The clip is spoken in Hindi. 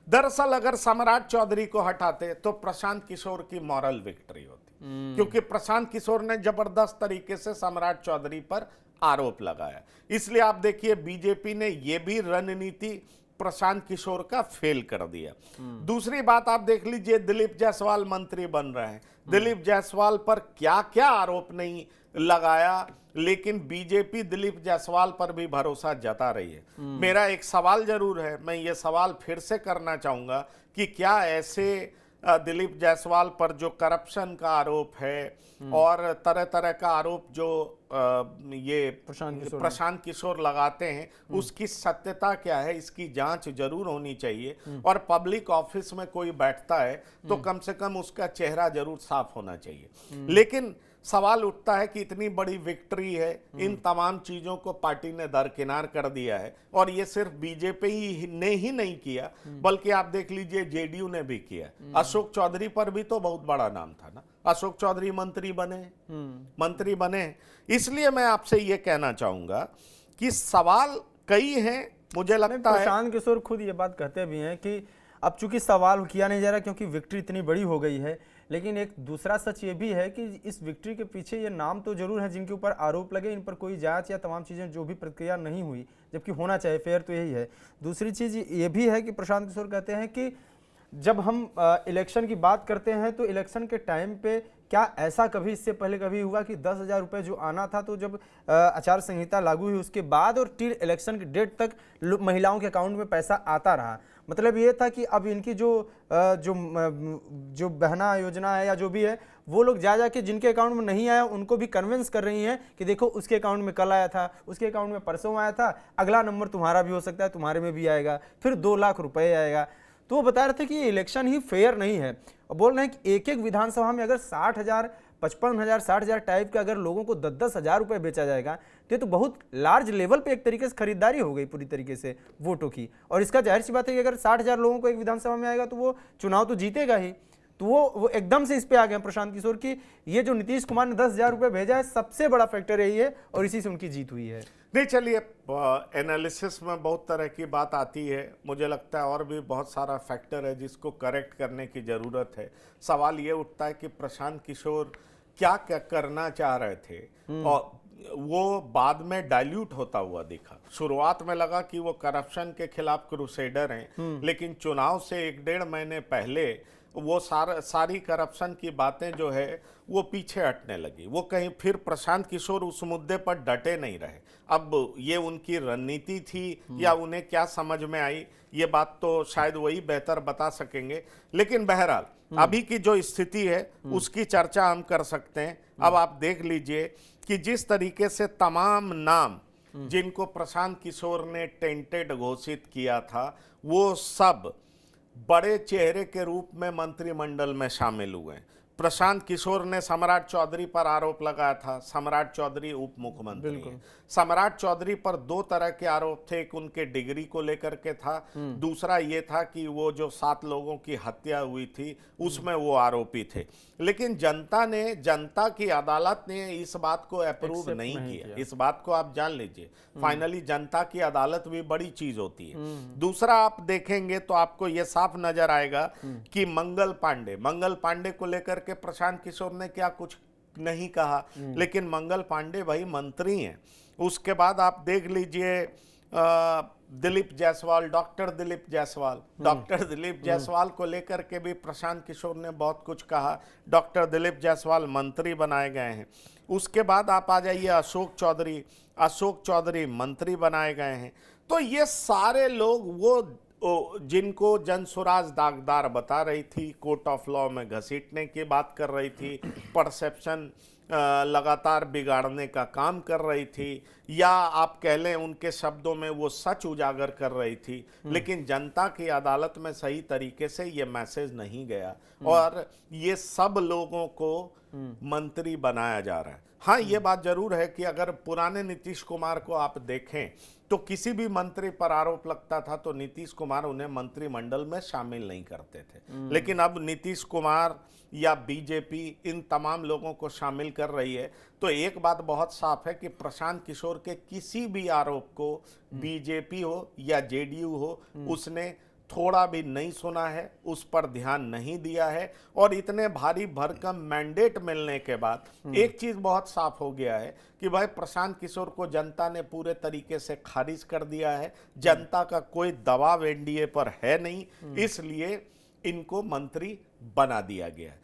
दरअसल अगर सम्राट चौधरी को हटाते तो प्रशांत किशोर की मॉरल विक्ट्री होती, क्योंकि प्रशांत किशोर ने जबरदस्त तरीके से सम्राट चौधरी पर आरोप लगाया। इसलिए आप देखिए बीजेपी ने यह भी रणनीति प्रशांत किशोर का फेल कर दिया। दूसरी बात आप देख लीजिए, दिलीप जायसवाल मंत्री बन रहे हैं, दिलीप जायसवाल पर क्या क्या आरोप नहीं लगाया, लेकिन बीजेपी दिलीप जायसवाल पर भी भरोसा जता रही है। मेरा एक सवाल जरूर है, मैं ये सवाल फिर से करना चाहूंगा कि क्या ऐसे दिलीप जायसवाल पर जो करप्शन का आरोप है और तरह तरह का आरोप जो ये प्रशांत किशोर लगाते हैं, उसकी सत्यता क्या है, इसकी जांच जरूर होनी चाहिए। और पब्लिक ऑफिस में कोई बैठता है तो कम से कम उसका चेहरा जरूर साफ होना चाहिए। लेकिन सवाल उठता है कि इतनी बड़ी विक्ट्री है, इन तमाम चीजों को पार्टी ने दरकिनार कर दिया है, और ये सिर्फ बीजेपी ने ही नहीं किया बल्कि आप देख लीजिए जेडीयू ने भी किया। अशोक चौधरी पर भी तो बहुत बड़ा नाम था ना, अशोक चौधरी मंत्री बने। इसलिए मैं आपसे ये कहना चाहूंगा कि सवाल कई हैं। मुझे लगता है प्रशांत किशोर खुद ये बात कहते भी हैं कि अब चूंकि सवाल किया नहीं जा रहा क्योंकि विक्ट्री इतनी बड़ी हो गई है, लेकिन एक दूसरा सच ये भी है कि इस विक्ट्री के पीछे ये नाम तो जरूर है जिनके ऊपर आरोप लगे, इन पर कोई जांच या तमाम चीज़ें जो भी प्रक्रिया नहीं हुई, जबकि होना चाहिए, फेयर तो यही है। दूसरी चीज़ ये भी है कि प्रशांत किशोर कहते हैं कि जब हम इलेक्शन की बात करते हैं तो इलेक्शन के टाइम पे क्या ऐसा कभी इससे पहले कभी हुआ कि 10,000 रुपये जो आना था, तो जब आचार संहिता लागू हुई उसके बाद और टिल इलेक्शन की डेट तक महिलाओं के अकाउंट में पैसा आता रहा। मतलब ये था कि अब इनकी जो बहना योजना है या जो भी है, वो लोग जा के जिनके अकाउंट में नहीं आया उनको भी कन्विंस कर रही हैं कि देखो उसके अकाउंट में कल आया था, उसके अकाउंट में परसों आया था, अगला नंबर तुम्हारा भी हो सकता है, तुम्हारे में भी आएगा, फिर 2 लाख रुपए आएगा। तो वो बता रहे थे कि ये इलेक्शन ही फेयर नहीं है, और बोल रहे हैं कि एक एक विधानसभा में अगर 60,000, 55,000, 60,000 टाइप के अगर लोगों को 10-10 हज़ार रुपये बेचा जाएगा तो ये तो बहुत लार्ज लेवल पे एक तरीके से खरीदारी हो गई पूरी तरीके से वोटों की। और इसका जाहिर सी बात है कि अगर 60,000 लोगों को एक विधानसभा में आएगा तो वो चुनाव तो जीतेगा ही। तो वो एकदम से इस पे आ गए प्रशांत किशोर की ये जो नीतीश कुमार ने 10,000 रुपये भेजा है सबसे बड़ा फैक्टर यही है और इसी से उनकी जीत हुई है। नहीं, चलिए एनालिसिस में बहुत तरह की बात आती है, मुझे लगता है और भी बहुत सारा फैक्टर है जिसको करेक्ट करने की ज़रूरत है। सवाल ये उठता है कि प्रशांत किशोर क्या क्या करना चाह रहे थे और वो बाद में डाइल्यूट होता हुआ दिखा। शुरुआत में लगा कि वो करप्शन के खिलाफ क्रूसेडर हैं, लेकिन चुनाव से 1-1.5 महीने पहले वो सारी करप्शन की बातें जो है वो पीछे हटने लगी। वो कहीं फिर प्रशांत किशोर उस मुद्दे पर डटे नहीं रहे। अब ये उनकी रणनीति थी या उन्हें क्या समझ में आई, ये बात तो शायद वही बेहतर बता सकेंगे। लेकिन बहरहाल अभी की जो स्थिति है उसकी चर्चा हम कर सकते हैं। अब आप देख लीजिए कि जिस तरीके से तमाम नाम जिनको प्रशांत किशोर ने टेंटेड घोषित किया था वो सब बड़े चेहरे के रूप में मंत्रिमंडल में शामिल हुए। प्रशांत किशोर ने सम्राट चौधरी पर आरोप लगाया था, सम्राट चौधरी उप मुख्यमंत्री हैं। सम्राट चौधरी पर 2 तरह के आरोप थे, एक उनके डिग्री को लेकर के था, दूसरा ये था कि वो जो 7 लोगों की हत्या हुई थी उसमें वो आरोपी थे। लेकिन जनता की अदालत ने इस बात को अप्रूव नहीं किया। इस बात को आप जान लीजिए, फाइनली जनता की अदालत भी बड़ी चीज होती है। दूसरा आप देखेंगे तो आपको ये साफ नजर आएगा कि मंगल पांडे को लेकर के प्रशांत किशोर ने क्या कुछ नहीं कहा, लेकिन मंगल पांडे भाई मंत्री हैं। उसके बाद आप देख लीजिए दिलीप जायसवाल, डॉक्टर दिलीप जायसवाल को लेकर के भी प्रशांत किशोर ने बहुत कुछ कहा। डॉक्टर दिलीप जायसवाल मंत्री बनाए गए हैं। उसके बाद आप आ जाइए अशोक चौधरी मंत्री बनाए गए हैं। तो ये सारे लोग वो जिनको जनसुराज दागदार बता रही थी, कोर्ट ऑफ लॉ में घसीटने की बात कर रही थी, परसेप्शन लगातार बिगाड़ने का काम कर रही थी, या आप कह लें उनके शब्दों में वो सच उजागर कर रही थी, लेकिन जनता की अदालत में सही तरीके से ये मैसेज नहीं गया और ये सब लोगों को मंत्री बनाया जा रहा है। हाँ, ये बात जरूर है कि अगर पुराने नीतीश कुमार को आप देखें तो किसी भी मंत्री पर आरोप लगता था तो नीतीश कुमार उन्हें मंत्रिमंडल में शामिल नहीं करते थे। लेकिन अब नीतीश कुमार या बीजेपी इन तमाम लोगों को शामिल कर रही है। तो एक बात बहुत साफ है कि प्रशांत किशोर के किसी भी आरोप को बीजेपी हो या जेडीयू हो उसने थोड़ा भी नहीं सुना है, उस पर ध्यान नहीं दिया है। और इतने भारी भरकम मैंडेट मिलने के बाद एक चीज बहुत साफ हो गया है कि भाई प्रशांत किशोर को जनता ने पूरे तरीके से खारिज कर दिया है। जनता का कोई दबाव एनडीए पर है नहीं, इसलिए इनको मंत्री बना दिया गया है।